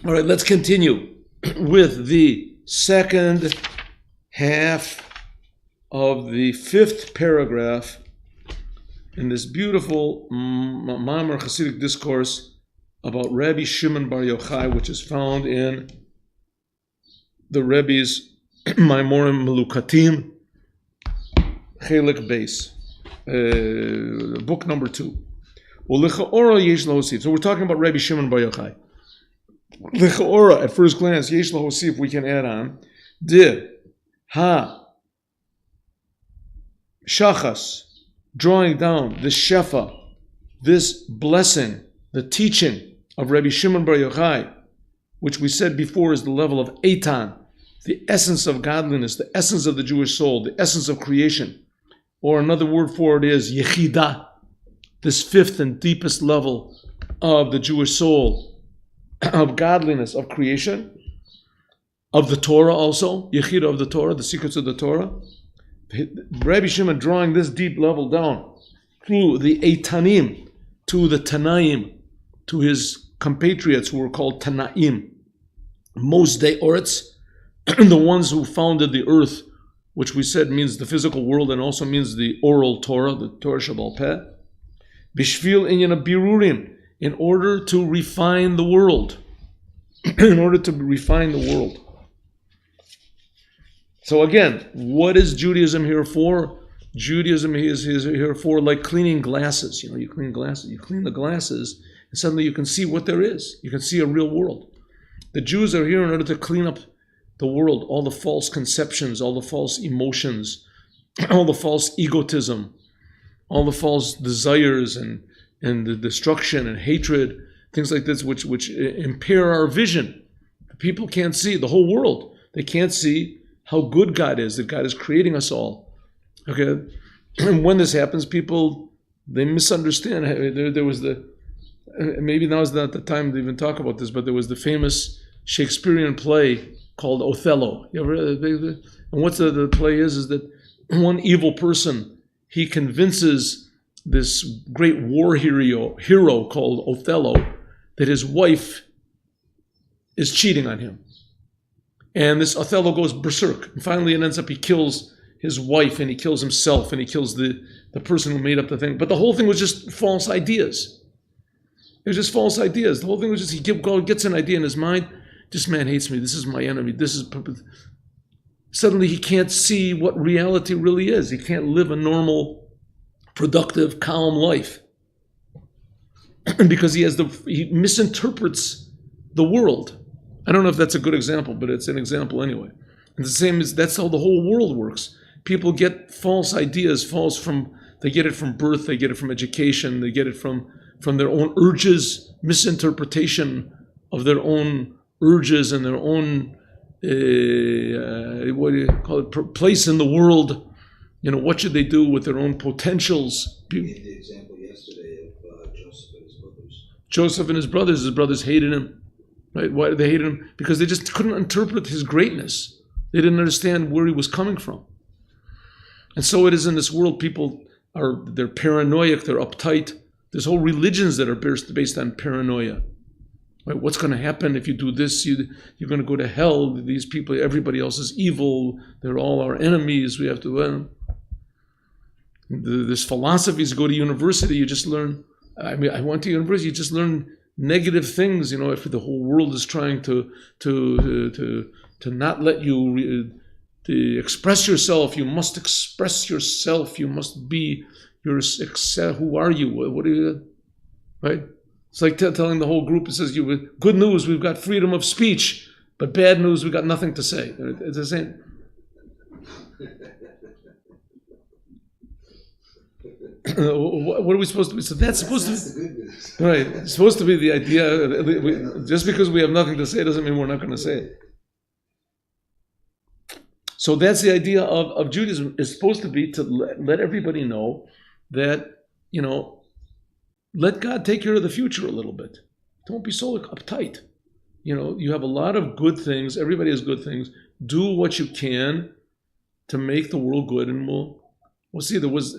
All right, let's continue with the second half of the fifth paragraph in this beautiful Ma'amar Chassidic discourse about Rabbi Shimon bar Yochai, which is found in the Rebbe's Maimorim Melukatim, Chelik Beis, book number 2. So we're talking about Rabbi Shimon bar Yochai. L'cha'ora, at first glance, yesh lahosif, we can add on, shachas, drawing down, the shefa, this blessing, the teaching of Rabbi Shimon bar Yochai, which we said before is the level of Eitan, the essence of godliness, the essence of the Jewish soul, the essence of creation. Or another word for it is Yechida, this fifth and deepest level of the Jewish soul, of godliness, of creation, of the Torah also, Yechida of the Torah, the secrets of the Torah. Rabbi Shimon drawing this deep level down through the Eitanim, to the Tanaim, to his compatriots who were called Tanaim, Mosdei Oretz, the ones who founded the earth, which we said means the physical world and also means the oral Torah, the Torah Shabal Peh. Bishvil inyan birurim, in order to refine the world. In order to refine the world. So again, what is Judaism here for? Judaism is here for like cleaning glasses. You clean glasses, you clean the glasses, and suddenly you can see what there is. You can see a real world. The Jews are here in order to clean up the world, all the false conceptions, all the false emotions, all the false egotism, all the false desires and the destruction and hatred, things like this, which impair our vision. People can't see the whole world. They can't see how good God is, that God is creating us all. Okay, and when this happens, people, they misunderstand. There was maybe now is not the time to even talk about this, but there was the famous Shakespearean play called Othello. And what the play is that one evil person, he convinces this great war hero called Othello that his wife is cheating on him. And this Othello goes berserk. And finally it ends up he kills his wife and he kills himself and he kills the person who made up the thing. But the whole thing was just false ideas. It was just false ideas. The whole thing was just he gets an idea in his mind. This man hates me. This is my enemy. Suddenly he can't see what reality really is. He can't live a normal, productive, calm life. Because he misinterprets the world. I don't know if that's a good example, but it's an example anyway. And the same is, that's how the whole world works. People get false ideas, they get it from birth, they get it from education, they get it from their own urges, misinterpretation of their own urges and their own, place in the world. What should they do with their own potentials? You gave the example yesterday of Joseph and his brothers. Joseph and his brothers hated him. Right? Why did they hate him? Because they just couldn't interpret his greatness. They didn't understand where he was coming from. And so it is in this world. People they're paranoid, they're uptight. There's whole religions that are based on paranoia. Right? What's going to happen if you do this? You're going to go to hell. These people, everybody else is evil. They're all our enemies. We have to There's philosophies. Go to university, you just learn. I went to university, you just learn negative things. If the whole world is trying to not let you to express yourself, you must express yourself. You must be who are you? What are you? Right? It's like telling the whole group. It says, good news, we've got freedom of speech, but bad news, we've got nothing to say. It's the same. What are we supposed to be? So that's supposed to be the good news. Right. It's supposed to be the idea. Just because we have nothing to say doesn't mean we're not going to say it. So that's the idea of Judaism. Is supposed to be to let everybody know that, let God take care of the future a little bit. Don't be so uptight. You have a lot of good things. Everybody has good things. Do what you can to make the world good, and we'll see. There was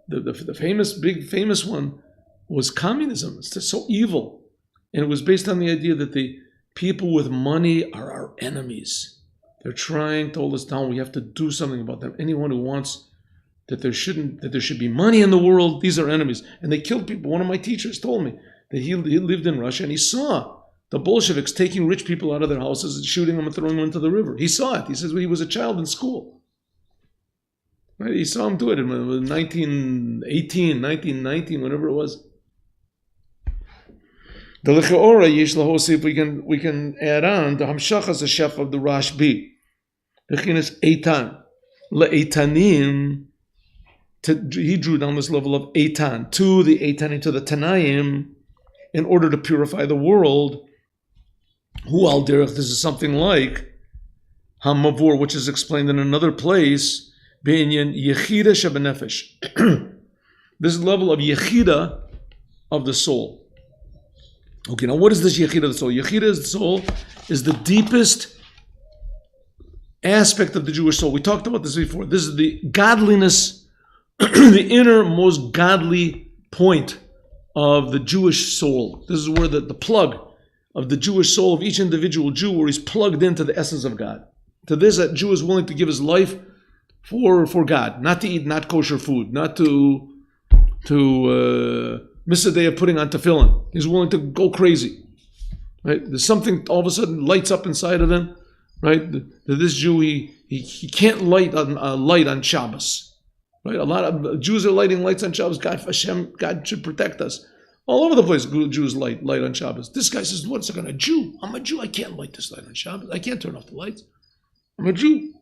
the big famous one was communism. It's just so evil, and it was based on the idea that People with money are our enemies. They're trying to hold us down. We have to do something about them. Anyone who wants that there should be money in the world, these are enemies. And they killed people. One of my teachers told me that he lived in Russia and he saw the Bolsheviks taking rich people out of their houses and shooting them and throwing them into the river. He saw it. He says he was a child in school. Right? He saw him do it in 1918, 1919, whatever it was. The Lecheora Yesh Lahosif, we can add on the Hamshachas Shef of the Rashbi. The Chinas Eitan. Le'etanim, he drew down this level of Eitan to the Eitanim, to the Tanaim, in order to purify the world. Hu al derech, this is something like Hamavur, which is explained in another place, Be'inyan Yechida Shebenefesh. This level of Yechida of the soul. Okay, now what is this Yechida of the soul? Yechida of the soul is the deepest aspect of the Jewish soul. We talked about this before. This is the godliness, the innermost godly point of the Jewish soul. This is where the plug of the Jewish soul of each individual Jew, where he's plugged into the essence of God. To this, that Jew is willing to give his life for God, not to eat not kosher food, not to miss a day of putting on tefillin. He's willing to go crazy. Right? There's something all of a sudden lights up inside of him. Right? This Jew, he can't light on Shabbos. Right? A lot of Jews are lighting lights on Shabbos. God should protect us. All over the place, Jews light on Shabbos. This guy says, "What's it going to Jew? I'm a Jew. I can't light this light on Shabbos. I can't turn off the lights. I'm a Jew."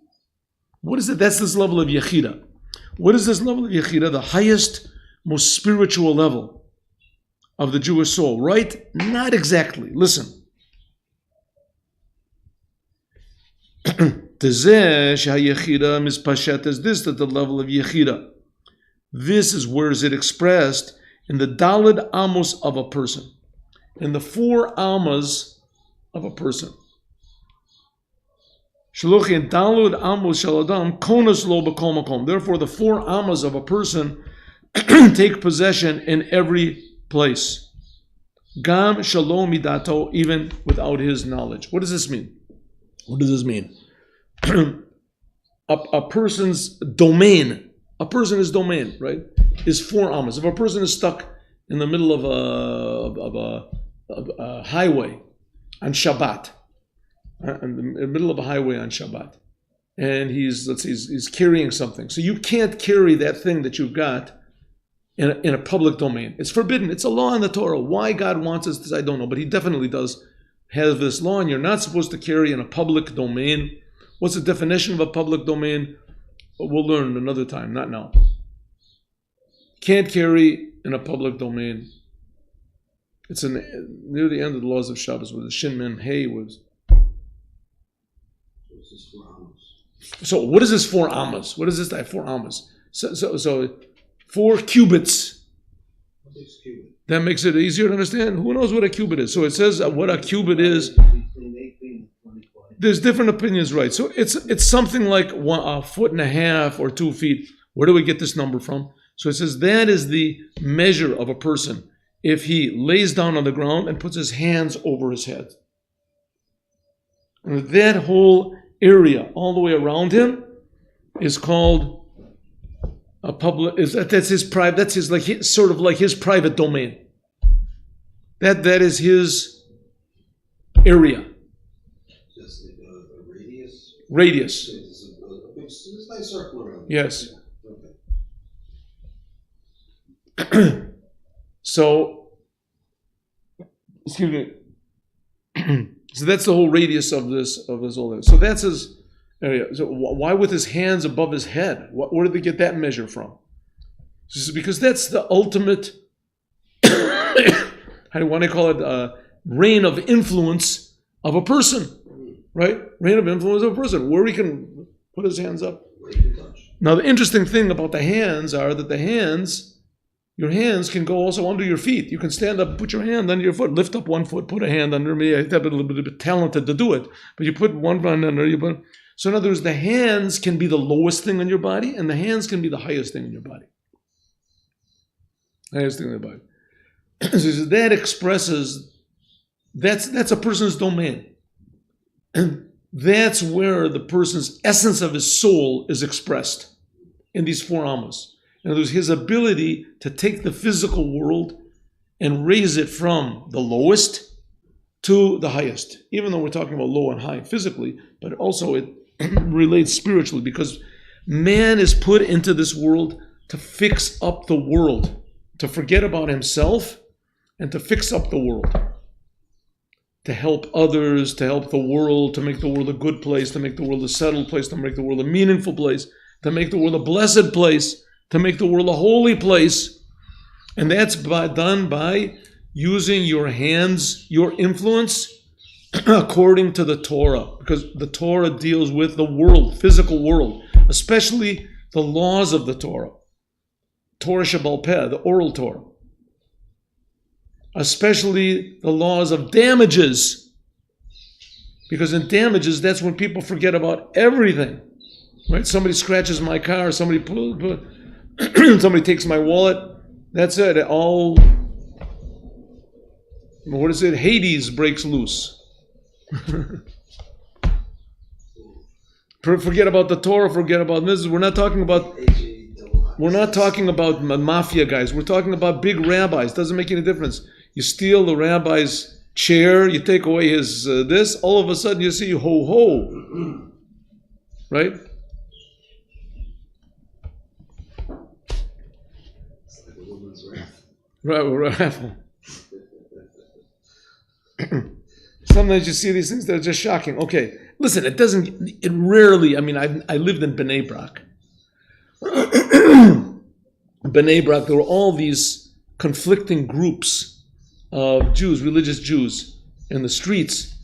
What is it? That's this level of Yechida. What is this level of Yechida? The highest, most spiritual level of the Jewish soul, right? Not exactly. Listen. Tezeh shehayechida mispashet is this, that the level of Yechida. This is where is it expressed in the Daled Amos of a person, in the 4 Amas of a person. Shaluchi Daled Amos shaladam konas lo b'kol makom. Therefore, the 4 Amas of a person take possession in every place. Gam shalom midato, even without his knowledge. What does this mean? What does this mean? a person's domain. A person is domain, right? Is 4 amas. If a person is stuck in the middle of a highway on Shabbat, in the middle of a highway on Shabbat, and he's carrying something, so you can't carry that thing that you've got in a public domain. It's forbidden. It's a law in the Torah. Why God wants us this, I don't know, but He definitely does have this law, and you're not supposed to carry in a public domain. What's the definition of a public domain? We'll learn another time, not now. Can't carry in a public domain. It's near the end of the laws of Shabbos, where the Shimon Hay was. So what is this 4 amas? What is this 4 amas? So 4 cubits. That makes it easier to understand. Who knows what a cubit is? So it says what a cubit is. There's different opinions, right? So it's something like 1.5 feet or 2 feet. Where do we get this number from? So it says that is the measure of a person if he lays down on the ground and puts his hands over his head. And that whole area, all the way around him, is called a public. That's his private. That's his sort of like his private domain. That is his area. Just like a radius. Radius. It's like a circle around. Yes. Okay. So, excuse me. So that's the whole radius of this whole area. So that's his area. So why with his hands above his head? Where did they get that measure from? Because that's the ultimate, how do you want to call it, reign of influence of a person, right? Reign of influence of a person, where he can put his hands up. Now the interesting thing about the hands are that your hands can go also under your feet. You can stand up, put your hand under your foot, lift up one foot, put a hand under me. I have to be a little bit talented to do it, but you put one hand under your foot. So in other words, the hands can be the lowest thing in your body, and the hands can be the highest thing in your body. Highest thing in your body. So that expresses That's a person's domain. And that's where the person's essence of his soul is expressed in these four amas. In other words, his ability to take the physical world and raise it from the lowest to the highest. Even though we're talking about low and high physically, but also it relates spiritually, because man is put into this world to fix up the world, to forget about himself and to fix up the world, to help others, to help the world, to make the world a good place, to make the world a settled place, to make the world a meaningful place, to make the world a blessed place, to make the world a holy place. And that's done by using your hands, your influence, according to the Torah, because the Torah deals with the world, physical world, especially the laws of the Torah. Torah Shebal Peh, the oral Torah. Especially the laws of damages. Because in damages, that's when people forget about everything. Right? Somebody scratches my car, somebody somebody takes my wallet. That's it. All, what is it? Hades breaks loose. Forget about the Torah, forget about this. We're not talking about mafia guys. We're talking about big rabbis. Doesn't make any difference. You steal the rabbi's chair, you take away his this, all of a sudden you see ho-ho. Right? It's like a woman's wrath. Raffle. Sometimes you see these things that are just shocking. Okay, listen, it rarely, I mean, I lived in Bnei Brak. Bnei Brak, there were all these conflicting groups of Jews, religious Jews, in the streets,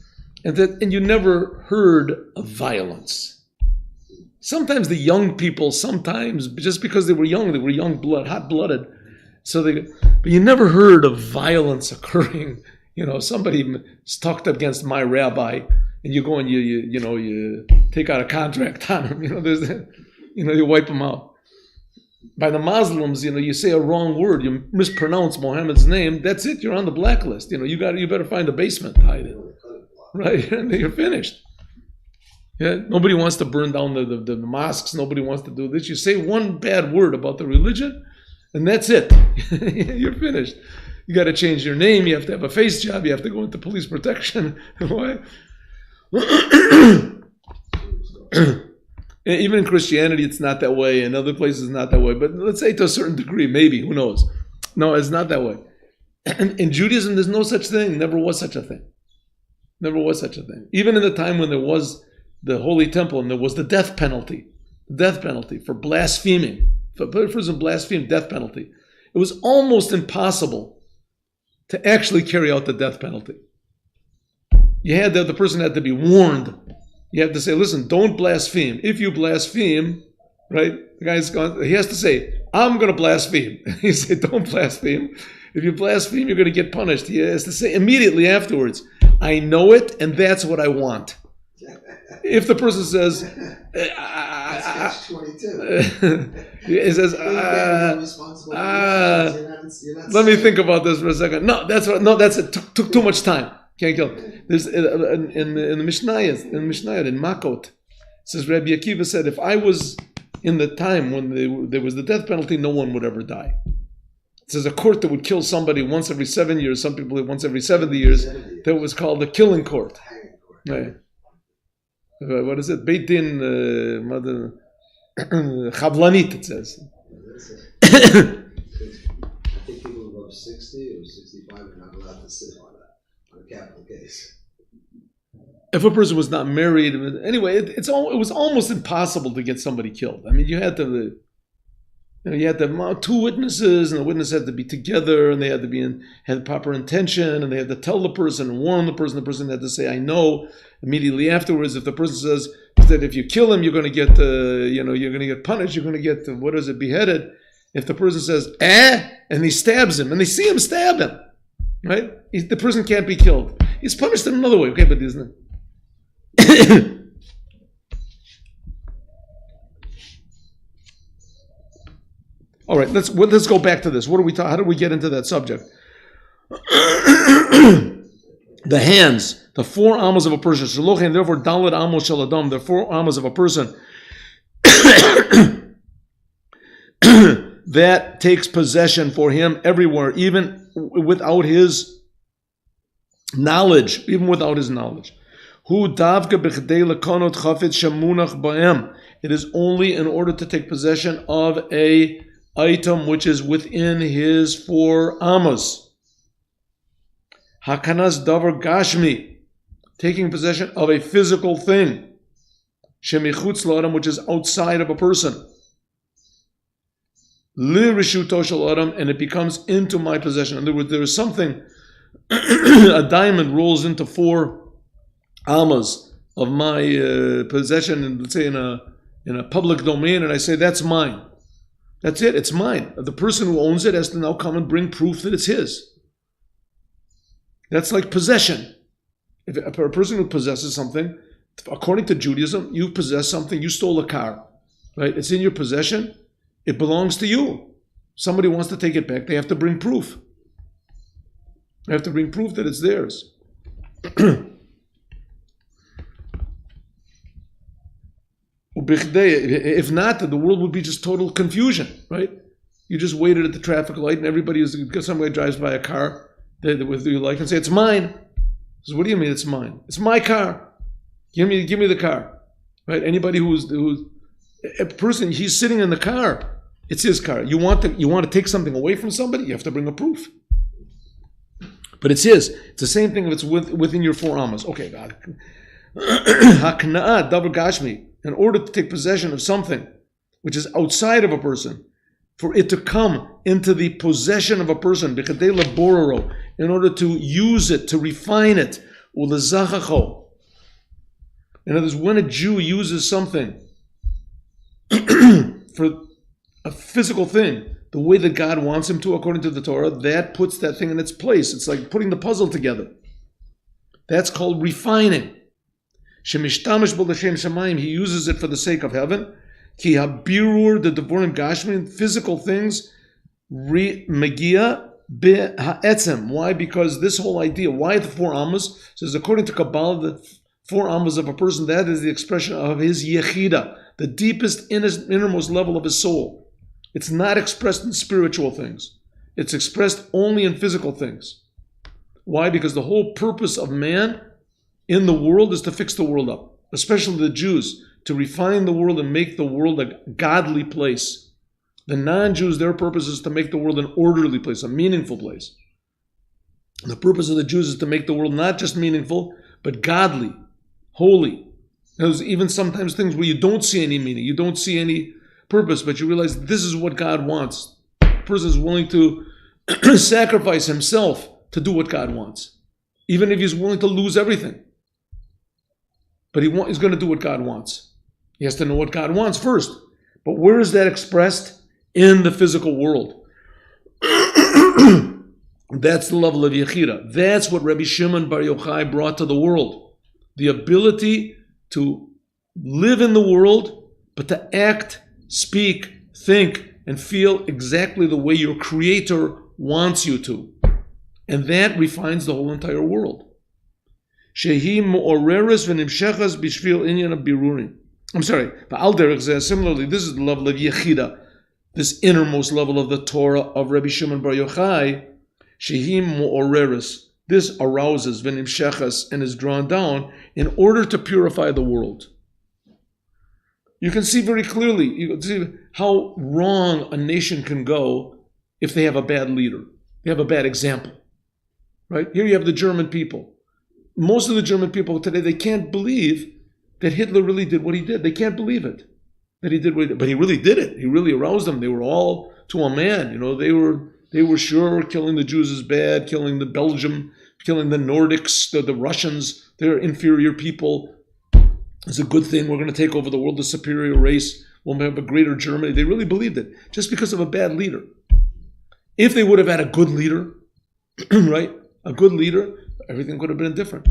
and you never heard of violence. Sometimes the young people, just because they were young blood, hot-blooded, but you never heard of violence occurring. Somebody talked against my rabbi, and you go and you take out a contract on him. You wipe him out. By the Muslims, you say a wrong word, you mispronounce Muhammad's name. That's it. You're on the blacklist. You better find a basement to hide in, right? And then you're finished. Yeah, nobody wants to burn down the mosques. Nobody wants to do this. You say one bad word about the religion, and that's it. You're finished. You got to change your name. You have to have a face job. You have to go into police protection. Why? Even in Christianity, it's not that way. In other places, it's not that way. But let's say to a certain degree, maybe. Who knows? No, it's not that way. In Judaism, there's no such thing. Never was such a thing. Never was such a thing. Even in the time when there was the Holy Temple and there was the death penalty. Death penalty for blaspheming. For a person blasphemed, death penalty. It was almost impossible to actually carry out the death penalty. The person had to be warned. You have to say, listen, don't blaspheme. If you blaspheme, right, he has to say, I'm going to blaspheme. You say, don't blaspheme. If you blaspheme, you're going to get punished. He has to say immediately afterwards, I know it, and that's what I want. If the person says, he says, let me think about this for a second. That's it. Took too much time. Can't kill. There's in the Mishnayos, in Makot, it says Rabbi Akiva said, if I was in the time when there was the death penalty, no one would ever die. It says a court that would kill somebody once every 7 years, some people once every 70 years, that was called the killing court. Right. What is it? Beit Din Chablanit, it says. I think people above 60 or 65 are not allowed to sit on a capital case. If a person was not married, anyway, it was almost impossible to get somebody killed. I mean, you had to two witnesses, and the witness had to be together, and they had to had proper intention, and they had to tell the person and warn the person. The person had to say, "I know." Immediately afterwards, if the person says that if you kill him, you're going to get, you're going to get punished. You're going to get, beheaded. If the person says, and he stabs him, and they see him stab him, right? The person can't be killed. He's punished in another way. Okay, but isn't it? All right, let's go back to this. What are we talking? How did we get into that subject? the hands, the 4 amos of a person, and therefore daled amos shel adam, the 4 amos of a person, that takes possession for him everywhere, even without his knowledge. Hu davka b'chdei lekonot chafetz shemunach ba'em. It is only in order to take possession of a item which is within his 4 amos. Hakanas davar gashmi, taking possession of a physical thing. Shemichutz la'adam, which is outside of a person. Li rishuto shel adam, and it becomes into my possession. In other words, there is something, a diamond rolls into 4 amas of my possession, and let's say in a public domain, and I say, that's mine. That's it, it's mine. The person who owns it has to now come and bring proof that it's his. That's like possession. If a person who possesses something, according to Judaism, you possess something, you stole a car, right? It's in your possession, it belongs to you. Somebody wants to take it back, they have to bring proof. They have to bring proof that it's theirs. If not, the world would be just total confusion, right? You just waited at the traffic light and somebody drives by a car with you like and say, it's mine. Says, what do you mean it's mine? It's my car. Give me the car. Right? Anybody who's a person, he's sitting in the car. It's his car. You want to take something away from somebody, you have to bring a proof. But it's his. It's the same thing if it's within your 4 amas. Okay, God. Hakna'at davar gashmi. In order to take possession of something which is outside of a person, for it to come into the possession of a person, in order to use it, to refine it, in other words, when a Jew uses something for a physical thing, the way that God wants him to, according to the Torah, that puts that thing in its place. It's like putting the puzzle together. That's called refining. He uses it for the sake of heaven. Ki habirur, the devorim gashmin, physical things, megia be'ha'etzem. Why? Because this whole idea, why the 4 amas? Says according to Kabbalah, the 4 amas of a person, that is the expression of his yechida, the deepest, innermost level of his soul. It's not expressed in spiritual things. It's expressed only in physical things. Why? Because the whole purpose of man in the world is to fix the world up, especially the Jews, to refine the world and make the world a godly place. The non-Jews, their purpose is to make the world an orderly place, a meaningful place. And the purpose of the Jews is to make the world not just meaningful, but godly, holy. There's even sometimes things where you don't see any meaning, you don't see any purpose, but you realize this is what God wants. The person is willing to sacrifice himself to do what God wants, even if he's willing to lose everything. But he's going to do what God wants. He has to know what God wants first. But where is that expressed? In the physical world. That's the level of Yechida. That's what Rabbi Shimon bar Yochai brought to the world. The ability to live in the world, but to act, speak, think, and feel exactly the way your Creator wants you to. And that refines the whole entire world. Shehi mu'oreres v'nimshechas b'shvil inyan of birurim. I'm sorry, but al derech zeh, similarly, this is the level of Yechida, this innermost level of the Torah of Rabbi Shimon bar Yochai. Shehi mu'oreres, this arouses v'nimshechas and is drawn down in order to purify the world. You can see very clearly, you can see how wrong a nation can go if they have a bad leader. They have a bad example. Right? Here you have the German people. Most of the German people today, they can't believe that Hitler really did what he did. They can't believe it, that he did what he did. But he really did it. He really aroused them. They were all to a man. You know, they were sure killing the Jews is bad, killing the Belgium, killing the Nordics, the Russians. They're inferior people. It's a good thing. We're going to take over the world, the superior race. We'll have a greater Germany. They really believed it, just because of a bad leader. If they would have had a good leader, right? A good leader, everything could have been different.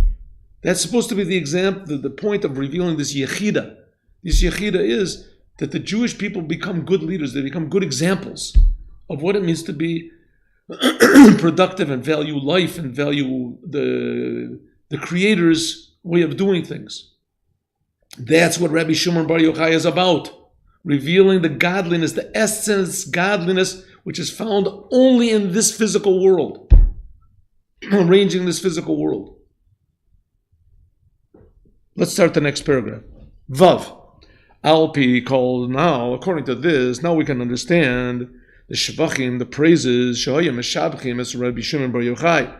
That's supposed to be the example, the point of revealing this Yechida. This Yechida is that the Jewish people become good leaders. They become good examples of what it means to be productive and value life and value the Creator's way of doing things. That's what Rabbi Shimon Bar Yochai is about. Revealing the godliness, the essence godliness, which is found only in this physical world. Arranging this physical world. Let's start the next paragraph. Vav. Alpi called now, according to this, now we can understand the Shevachim, the praises, Shohayim Meshabchim, as Rabbi Shimon Bar Yochai.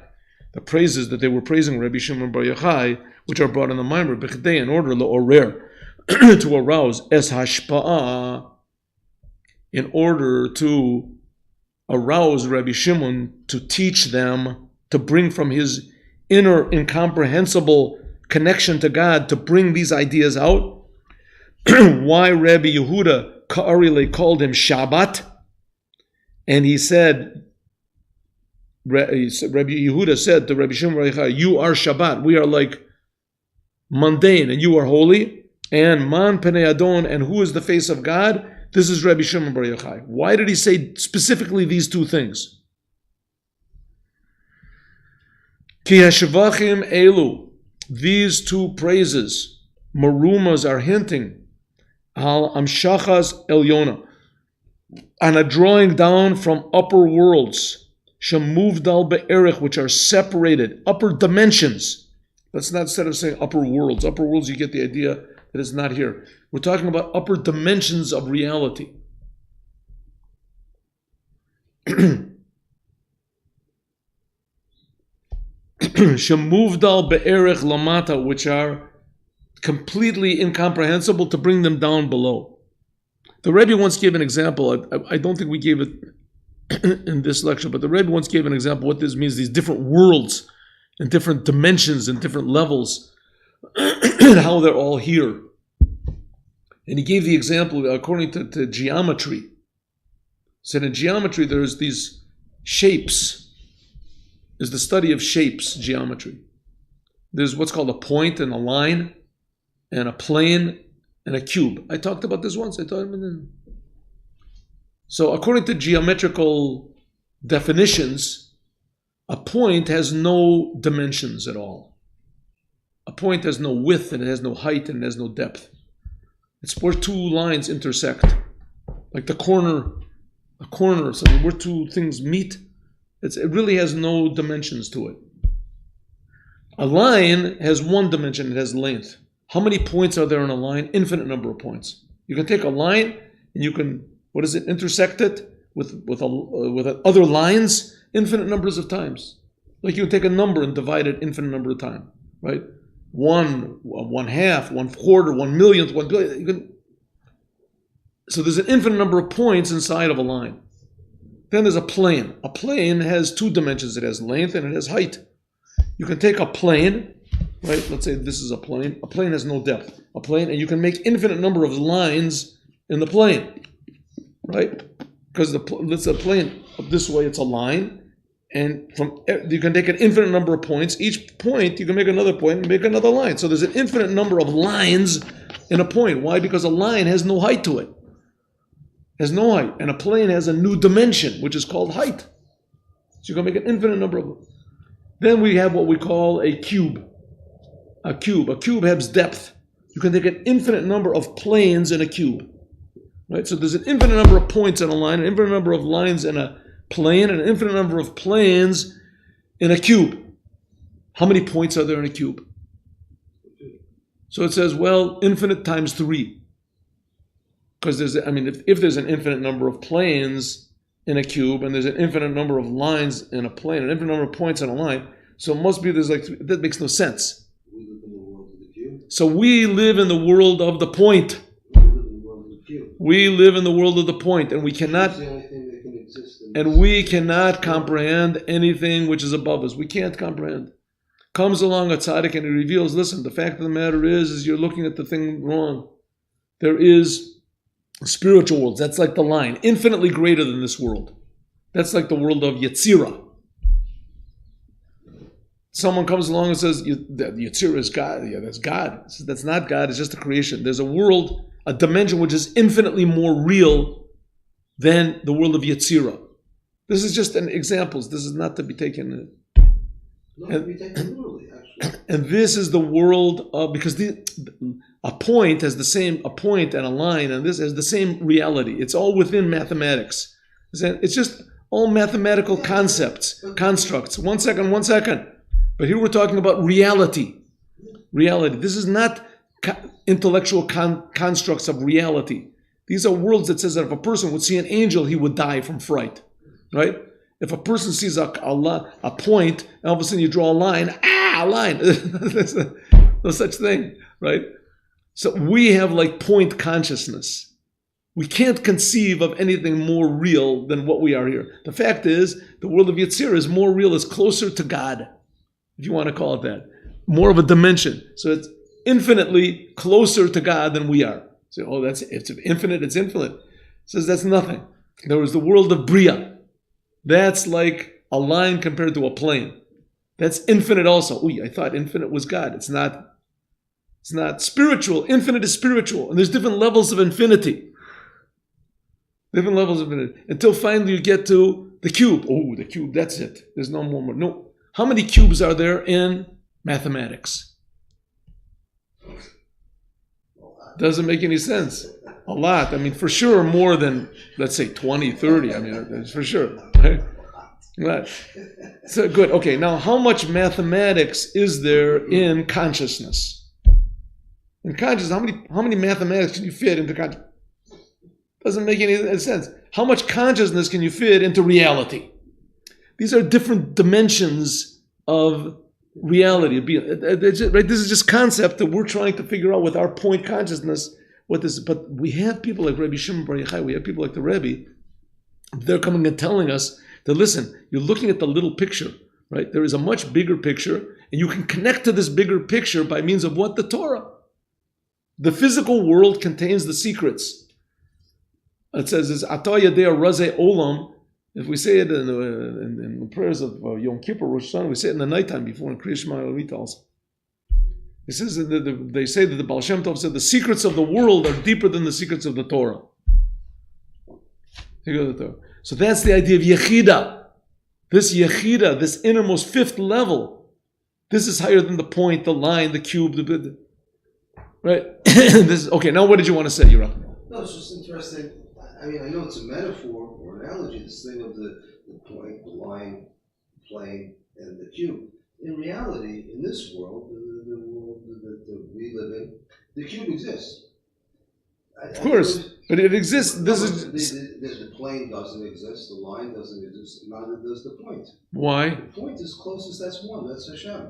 The praises that they were praising Rabbi Shimon Bar Yochai, which are brought in the Maimer, Bechdei, in order to arouse Es Hashpa'ah, in order to arouse Rabbi Shimon to teach them, to bring from his inner incomprehensible connection to God, to bring these ideas out. Why Rabbi Yehuda Ka'arile called him Shabbat, and he said, Rabbi Yehuda said to Rabbi Shimon Bar Yochai, you are Shabbat, we are like mundane, and you are holy. And Man Penei Adon, and who is the face of God? This is Rabbi Shimon Bar Yochai. Why did he say specifically these two things? Ki hashvachim elu, these two praises, marumas, are hinting al amshachas elyona, on a drawing down from upper worlds, shemuvdal be'erich, which are separated, upper dimensions. That's not, instead of saying upper worlds. Upper worlds, you get the idea that is not here. We're talking about upper dimensions of reality. Shemuvdal be'erich lamata, which are completely incomprehensible, to bring them down below. The Rebbe once gave an example. I don't think we gave it in this lecture, but the Rebbe once gave an example what this means, these different worlds and different dimensions and different levels, and how they're all here. And he gave the example according to geometry. He said in geometry there's these shapes. There's the study of shapes, geometry. There's what's called a point and a line and a plane and a cube. I talked about this once. So according to geometrical definitions, a point has no dimensions at all. A point has no width, and it has no height, and it has no depth. It's where two lines intersect. Like a corner or something, where two things meet. It really has no dimensions to it. A line has one dimension, it has length. How many points are there in a line? Infinite number of points. You can take a line and you can, intersect it with other lines infinite numbers of times. Like you can take a number and divide it infinite number of times, right? 1/2, 1/4, 1/millionth, 1 billion. So there's an infinite number of points inside of a line. Then there's a plane. A plane has two dimensions. It has length and it has height. You can take a plane, right? Let's say this is a plane. A plane has no depth. A plane, and you can make infinite number of lines in the plane, right? Because it's a plane. This way, it's a line, and you can take an infinite number of points. Each point, you can make another point and make another line. So there's an infinite number of lines in a point. Why? Because a line has no height to it. Has no height, and a plane has a new dimension, which is called height. So you can make an infinite number of them. Then we have what we call a cube. A cube has depth. You can take an infinite number of planes in a cube. Right? So there's an infinite number of points in a line, an infinite number of lines in a plane, and an infinite number of planes in a cube. How many points are there in a cube? So it says, well, infinite times 3. Because if there's an infinite number of planes in a cube, and there's an infinite number of lines in a plane, an infinite number of points in a line, so it must be that makes no sense. We live in the world of the cube. So we live in the world of the point. We live in the world of the point, and we cannot comprehend anything which is above us. We can't comprehend. Comes along a tzaddik and he reveals, listen, the fact of the matter is you're looking at the thing wrong. There is spiritual worlds. That's like the line, infinitely greater than this world. That's like the world of Yetzirah. Someone comes along and says, Yetzirah is God. Yeah, that's God. That's not God. It's just a creation. There's a world, a dimension which is infinitely more real than the world of Yetzirah. This is just an examples. This is not to be taken. Not to be taken literally, actually. And this is the world of, because a point has a point and a line, and this has the same reality. It's all within mathematics. It's just all mathematical concepts, constructs. One second. But here we're talking about reality. Reality. This is not intellectual constructs of reality. These are worlds that says that if a person would see an angel, he would die from fright, right? If a person sees a point, and all of a sudden you draw a line, a line. There's no such thing, right? So we have like point consciousness. We can't conceive of anything more real than what we are here. The fact is, the world of Yetzirah is more real, is closer to God, if you want to call it that. More of a dimension. So it's infinitely closer to God than we are. So, it's infinite, it's infinite. It says that's nothing. There was the world of Bria. That's like a line compared to a plane. That's infinite also. I thought infinite was God. It's not. It's not spiritual. Infinite is spiritual. And there's different levels of infinity. Different levels of infinity. Until finally you get to the cube. The cube, that's it. There's no more. No. How many cubes are there in mathematics? Doesn't make any sense. A lot. I mean, for sure, more than, let's say, 20, 30. I mean, that's for sure. Okay? Right. So, good. Okay, now, how much mathematics is there in consciousness? In consciousness, how many mathematics can you fit into consciousness? Doesn't make any sense. How much consciousness can you fit into reality? These are different dimensions of reality. Right? This is just concept that we're trying to figure out with our point consciousness what this is. But we have people like Rabbi Shimon bar Yochai, we have people like the Rebbe, they're coming and telling us that, listen, you're looking at the little picture, right? There is a much bigger picture, and you can connect to this bigger picture by means of what? The Torah. The physical world contains the secrets. It says, it's Atah Yadei Razeh Olam. If we say it in the prayers of Yom Kippur, Rosh Hashanah, we say it in the nighttime before in Kriya Shema Elohim also. It says that they say that the Baal Shem Tov said the secrets of the world are deeper than the secrets of the Torah. So that's the idea of Yechida. This Yechida, this innermost fifth level, this is higher than the point, the line, the cube, right? Okay, now what did you want to say, Yura? No, it's just interesting. I mean, I know it's a metaphor or analogy, this thing of the point, the line, the plane, and the cube. In reality, in this world, the world that we live in, the cube exists. Of course, but it exists. The plane doesn't exist, the line doesn't exist, neither does the point. Why? The point is closest, that's one, that's Hashem.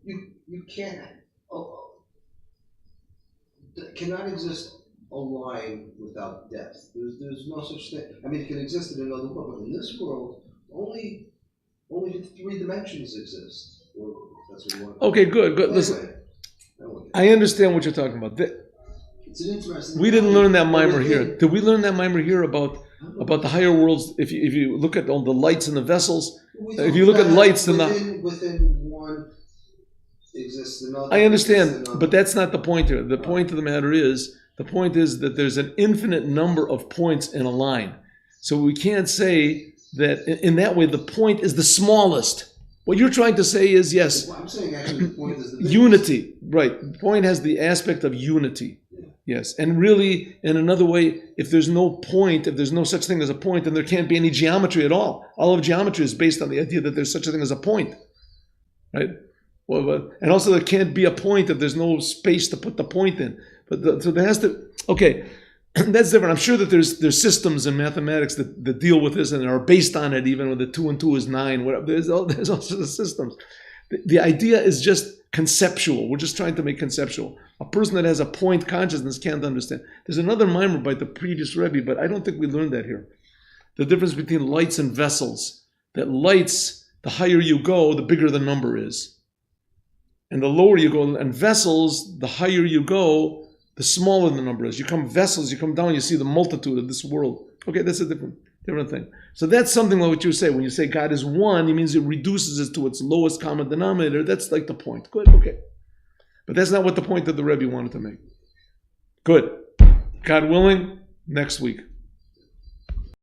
You can't, cannot exist a line without depth. There's no such thing. I mean, it can exist in another world, but in this world, only 3 dimensions exist. That's what you want. Okay, good. Listen, I understand what you're talking about. It's an interesting. We didn't learn that mimer here. Did we learn that mimer here about the higher worlds? If you look at all the lights in the vessels, if you look at lights, then within one exists another. I understand, but that's not the point here. The point of the matter is. The point is that there's an infinite number of points in a line. So we can't say that in that way the point is the smallest. What you're trying to say is, yes, well, I'm saying actually the point is the biggest. Unity. Right. The point has the aspect of unity. Yeah. Yes. And really, in another way, if there's no point, if there's no such thing as a point, then there can't be any geometry at all. All of geometry is based on the idea that there's such a thing as a point. Right? Well, and also there can't be a point if there's no space to put the point in. So there has to, okay, that's different. I'm sure that there's systems in mathematics that deal with this and are based on it, even when the 2 and 2 is 9, whatever. There's also systems. The idea is just conceptual. We're just trying to make conceptual. A person that has a point consciousness can't understand. There's another mimer by the previous Rebbe, but I don't think we learned that here. The difference between lights and vessels. That lights, the higher you go, the bigger the number is. And the lower you go, and vessels, the higher you go, the smaller the number is. You come vessels, you come down, you see the multitude of this world. Okay, that's a different thing. So that's something like what you say. When you say God is one, it means it reduces it to its lowest common denominator. That's like the point. Good, okay. But that's not what the point that the Rebbe wanted to make. Good. God willing, next week.